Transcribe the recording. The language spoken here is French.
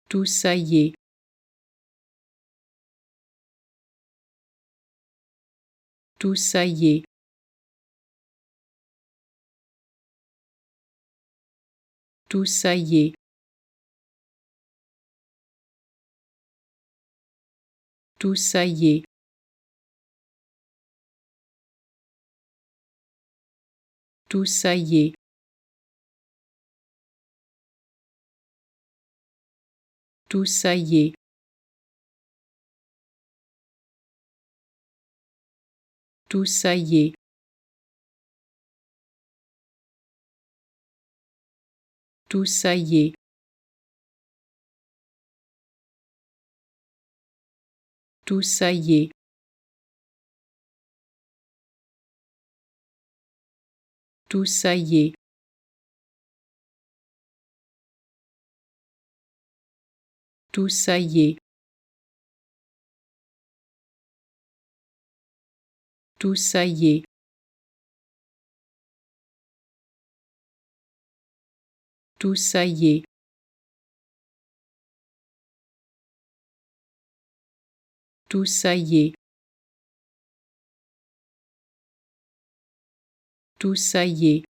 Tout ça y est. Tout ça y est. Tout ça y est. Tout ça y est. Tout ça y est. Tout ça y est. Tout ça y est. Tout ça y est. Tout ça y est. Tout ça y est. Tout ça y est. Tout ça y est. Tout ça y est. Tout ça y est. Tout ça y est.